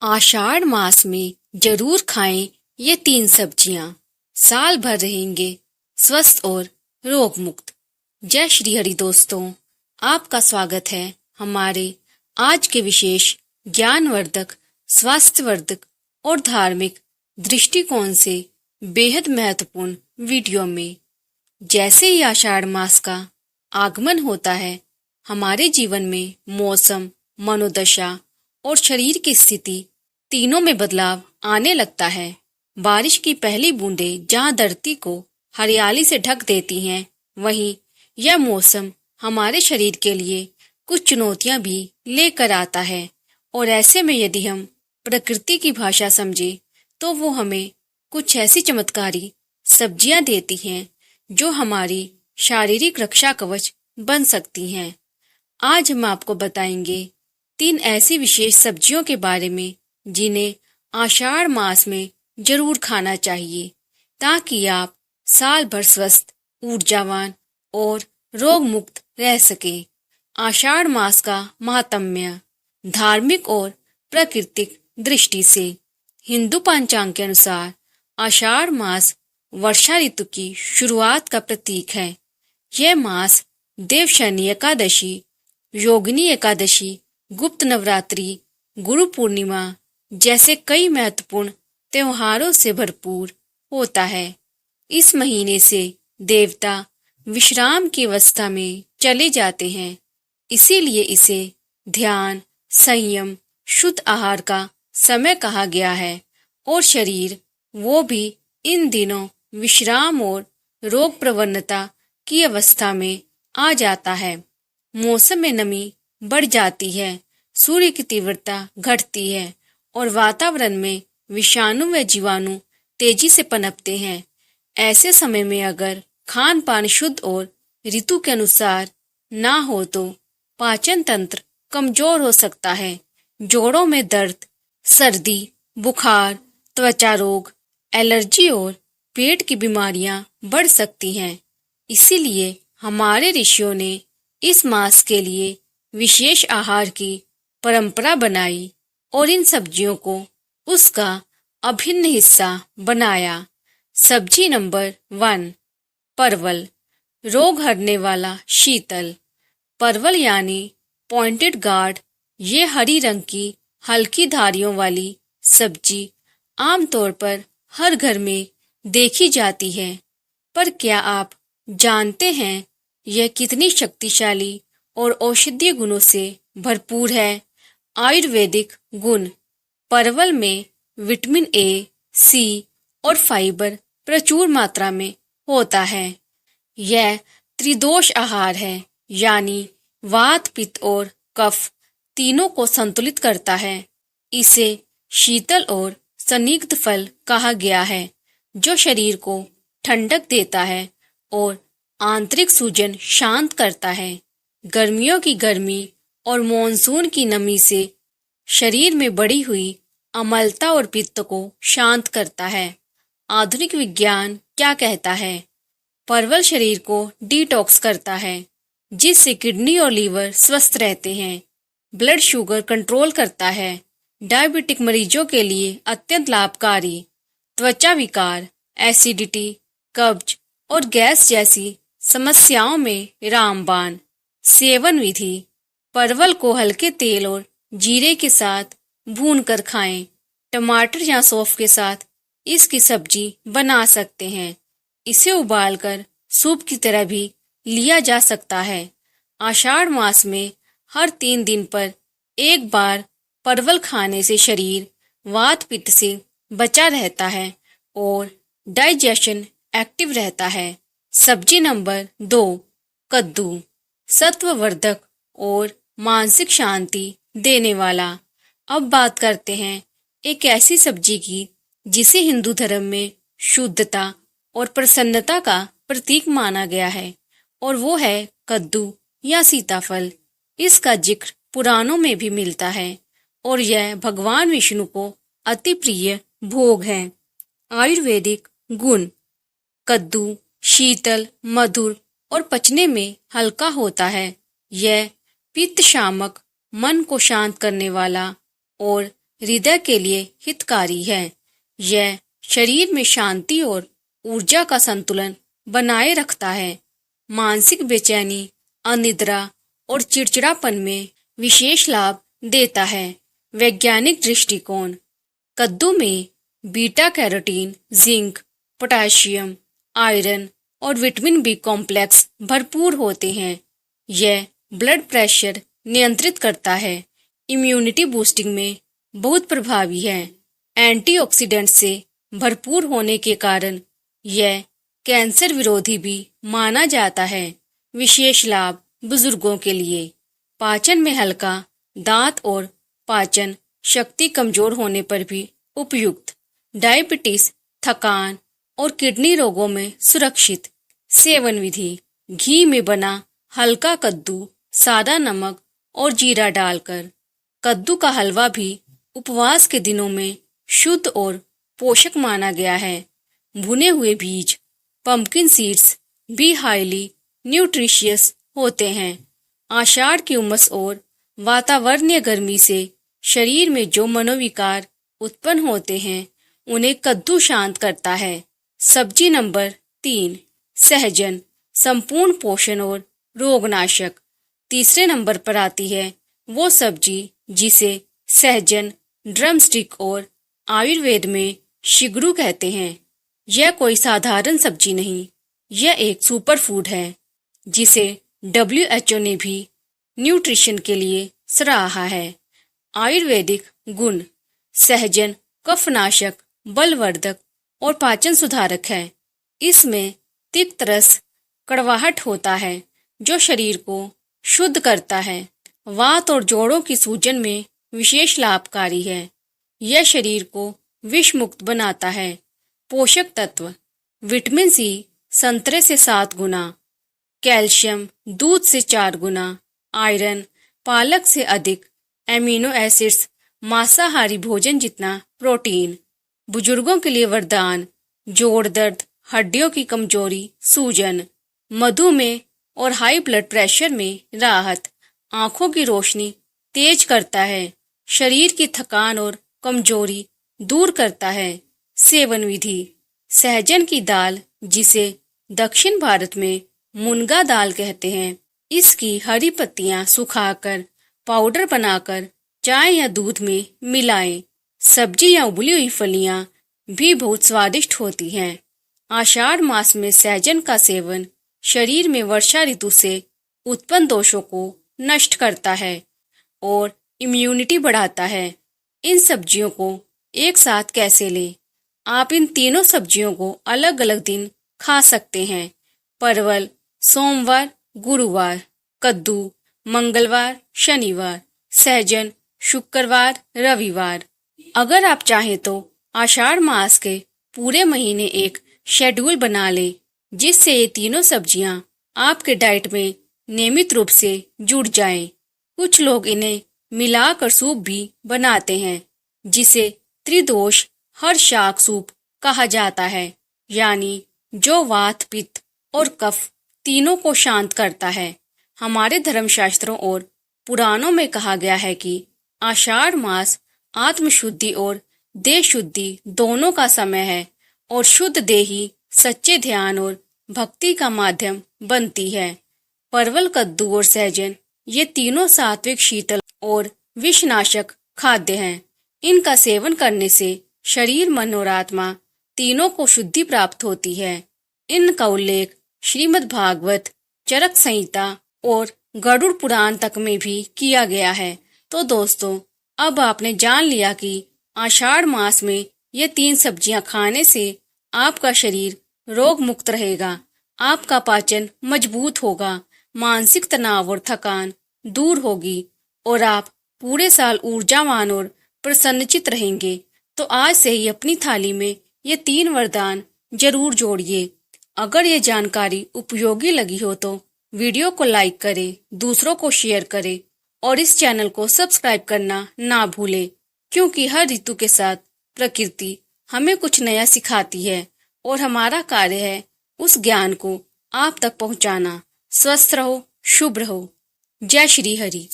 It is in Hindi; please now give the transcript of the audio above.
आषाढ़ मास में जरूर खाएं ये 3 सब्जियां। साल भर रहेंगे स्वस्थ और रोग मुक्त। जय श्री हरि दोस्तों, आपका स्वागत है हमारे आज के विशेष ज्ञानवर्धक, स्वास्थ्यवर्धक और धार्मिक दृष्टिकोण से बेहद महत्वपूर्ण वीडियो में। जैसे ही आषाढ़ मास का आगमन होता है, हमारे जीवन में मौसम, मनोदशा और शरीर की स्थिति तीनों में बदलाव आने लगता है। बारिश की पहली बूंदें जहां धरती को हरियाली से ढक देती हैं, वहीं यह मौसम हमारे शरीर के लिए कुछ चुनौतियां भी लेकर आता है। और ऐसे में यदि हम प्रकृति की भाषा समझे तो वो हमें कुछ ऐसी चमत्कारी सब्जियां देती हैं जो हमारी शारीरिक रक्षा कवच बन सकती हैं। आज हम आपको बताएंगे 3 ऐसी विशेष सब्जियों के बारे में जिन्हें आषाढ़ मास में जरूर खाना चाहिए, ताकि आप साल भर स्वस्थ, ऊर्जावान और रोग मुक्त रह सके। आषाढ़ मास का महात्म्य धार्मिक और प्राकृतिक दृष्टि से। हिंदू पंचांग के अनुसार आषाढ़ मास वर्षा ऋतु की शुरुआत का प्रतीक है। यह मास देवशयनी एकादशी, योगिनी एकादशी, गुप्त नवरात्रि, गुरु पूर्णिमा जैसे कई महत्वपूर्ण त्योहारों से भरपूर होता है। इस महीने से देवता विश्राम की अवस्था में चले जाते हैं, इसीलिए इसे ध्यान, संयम, शुद्ध आहार का समय कहा गया है। और शरीर वो भी इन दिनों विश्राम और रोग प्रवणता की अवस्था में आ जाता है। मौसम में नमी बढ़ जाती है, सूर्य की तीव्रता घटती है और वातावरण में विषाणु व जीवाणु तेजी से पनपते हैं। ऐसे समय में अगर खान पान शुद्ध और ऋतु के अनुसार ना हो तो पाचन तंत्र कमजोर हो सकता है। जोड़ों में दर्द, सर्दी, बुखार, त्वचा रोग, एलर्जी और पेट की बीमारियां बढ़ सकती हैं। इसीलिए हमारे ऋषियों ने इस मास के लिए विशेष आहार की परंपरा बनाई और इन सब्जियों को उसका अभिन्न हिस्सा बनाया। सब्जी नंबर 1, परवल। रोग हरने वाला शीतल। परवल यानी पॉइंटेड गार्ड, ये हरी रंग की हल्की धारियों वाली सब्जी आमतौर पर हर घर में देखी जाती है। पर क्या आप जानते हैं यह कितनी शक्तिशाली और औषधीय गुणों से भरपूर है? आयुर्वेदिक गुण। परवल में विटामिन ए, सी और फाइबर प्रचुर मात्रा में होता है। यह त्रिदोष आहार है, यानी वात, पित्त और कफ तीनों को संतुलित करता है। इसे शीतल और स्निग्ध फल कहा गया है, जो शरीर को ठंडक देता है और आंतरिक सूजन शांत करता है। गर्मियों की गर्मी और मॉनसून की नमी से शरीर में बढ़ी हुई अम्लता और पित्त को शांत करता है। आधुनिक विज्ञान क्या कहता है? परवल शरीर को डिटॉक्स करता है, जिससे किडनी और लीवर स्वस्थ रहते हैं। ब्लड शुगर कंट्रोल करता है, डायबिटिक मरीजों के लिए अत्यंत लाभकारी। त्वचा विकार, एसिडिटी, कब्ज और गैस जैसी समस्याओं में रामबाण। सेवन विधि। परवल को हल्के तेल और जीरे के साथ भूनकर खाएं। टमाटर या सौंफ के साथ इसकी सब्जी बना सकते हैं। इसे उबालकर सूप की तरह भी लिया जा सकता है। आषाढ़ मास में हर 3 दिन पर एक बार परवल खाने से शरीर वात पित्त से बचा रहता है और डाइजेशन एक्टिव रहता है। सब्जी नंबर 2, कद्दू। सत्ववर्धक और मानसिक शांति देने वाला। अब बात करते हैं एक ऐसी सब्जी की जिसे हिंदू धर्म में शुद्धता और प्रसन्नता का प्रतीक माना गया है, और वो है कद्दू या सीताफल। इसका जिक्र पुराणों में भी मिलता है और यह भगवान विष्णु को अति प्रिय भोग है। आयुर्वेदिक गुण। कद्दू शीतल, मधुर और पचने में हल्का होता है। यह पित्त शामक, मन को शांत करने वाला और हृदय के लिए हितकारी है। यह शरीर में शांति और ऊर्जा का संतुलन बनाए रखता है। मानसिक बेचैनी, अनिद्रा और चिड़चिड़ापन में विशेष लाभ देता है। वैज्ञानिक दृष्टिकोण, कद्दू में beta carotene, zinc, potassium, iron और विटामिन बी कॉम्प्लेक्स भरपूर होते हैं। यह ब्लड प्रेशर नियंत्रित करता है। इम्यूनिटी बूस्टिंग में बहुत प्रभावी है। एंटीऑक्सीडेंट से भरपूर होने के कारण यह कैंसर विरोधी भी माना जाता है। विशेष लाभ बुजुर्गों के लिए, पाचन में हल्का, दांत और पाचन शक्ति कमजोर होने पर भी उपयुक्त। डायबिटीज, थकान और किडनी रोगों में सुरक्षित। सेवन विधि, घी में बना हल्का कद्दू, सादा नमक और जीरा डालकर। कद्दू का हलवा भी उपवास के दिनों में शुद्ध और पोषक माना गया है। भुने हुए बीज, पंपकिन सीड्स भी हाईली न्यूट्रिशियस होते हैं। आषाढ़ की उमस और वातावरणीय गर्मी से शरीर में जो मनोविकार उत्पन्न होते हैं उन्हें कद्दू शांत करता है। सब्जी नंबर 3, सहजन, संपूर्ण पोषण और रोगनाशक। तीसरे नंबर पर आती है वो सब्जी जिसे सहजन, ड्रमस्टिक और आयुर्वेद में शिगरू कहते हैं। यह कोई साधारण सब्जी नहीं, यह एक सुपर फूड है जिसे WHO ने भी न्यूट्रिशन के लिए सराहा है। आयुर्वेदिक गुण, सहजन कफनाशक, बलवर्धक और पाचन सुधारक है। इसमें तिक्त रस, कड़वाहट होता है जो शरीर को शुद्ध करता है। वात और जोड़ों की सूजन में विशेष लाभकारी है। यह शरीर को विष मुक्त बनाता है। पोषक तत्व, विटामिन सी संतरे से 7 गुना, कैल्शियम दूध से 4 गुना, आयरन पालक से अधिक, एमिनो एसिड्स मांसाहारी भोजन जितना प्रोटीन। बुजुर्गों के लिए वरदान, जोड़ दर्द, हड्डियों की कमजोरी, सूजन, मधुमेह और हाई ब्लड प्रेशर में राहत, आंखों की रोशनी तेज करता है, शरीर की थकान और कमजोरी दूर करता है। सेवन विधि, सहजन की दाल जिसे दक्षिण भारत में मुनगा दाल कहते हैं, इसकी हरी पत्तियां सुखाकर पाउडर बनाकर चाय या दूध में मिलाएं। सब्जी या उबली हुई फलियां भी बहुत स्वादिष्ट होती हैं। आषाढ़ मास में सहजन का सेवन शरीर में वर्षा ऋतु से उत्पन्न दोषों को नष्ट करता है और इम्यूनिटी बढ़ाता है। इन सब्जियों को एक साथ कैसे लें? आप इन तीनों सब्जियों को अलग अलग दिन खा सकते हैं। परवल सोमवार गुरुवार, कद्दू मंगलवार शनिवार, सहजन शुक्रवार रविवार। अगर आप चाहें तो आषाढ़ मास के पूरे महीने एक शेड्यूल बना लें जिससे ये तीनों सब्जियां आपके डाइट में नियमित रूप से जुड़ जाएं। कुछ लोग इन्हें मिलाकर सूप भी बनाते हैं जिसे त्रिदोष हर शाक सूप कहा जाता है, यानी जो वात, पित्त और कफ तीनों को शांत करता है। हमारे धर्मशास्त्रों और पुराणों में कहा गया है कि आषाढ़ मास आत्मशुद्धि और देह शुद्धि दोनों का समय है और शुद्ध देही सच्चे ध्यान और भक्ति का माध्यम बनती है। परवल, कद्दू और सहजन ये तीनों सात्विक, शीतल और विषनाशक खाद्य हैं। इनका सेवन करने से शरीर, मन और आत्मा तीनों को शुद्धि प्राप्त होती है। इनका उल्लेख श्रीमद् भागवत, चरक संहिता और गरुड़ पुराण तक में भी किया गया है। तो दोस्तों, अब आपने जान लिया कि आषाढ़ मास में ये 3 सब्जियां खाने से आपका शरीर रोग मुक्त रहेगा, आपका पाचन मजबूत होगा, मानसिक तनाव और थकान दूर होगी और आप पूरे साल ऊर्जावान और प्रसन्नचित रहेंगे। तो आज से ही अपनी थाली में ये 3 वरदान जरूर जोड़िए। अगर ये जानकारी उपयोगी लगी हो तो वीडियो को लाइक करें, दूसरों को शेयर करें और इस चैनल को सब्सक्राइब करना ना भूलें, क्योंकि हर ऋतु के साथ प्रकृति हमें कुछ नया सिखाती है और हमारा कार्य है उस ज्ञान को आप तक पहुंचाना। स्वस्थ रहो, शुभ रहो। जय श्री हरि।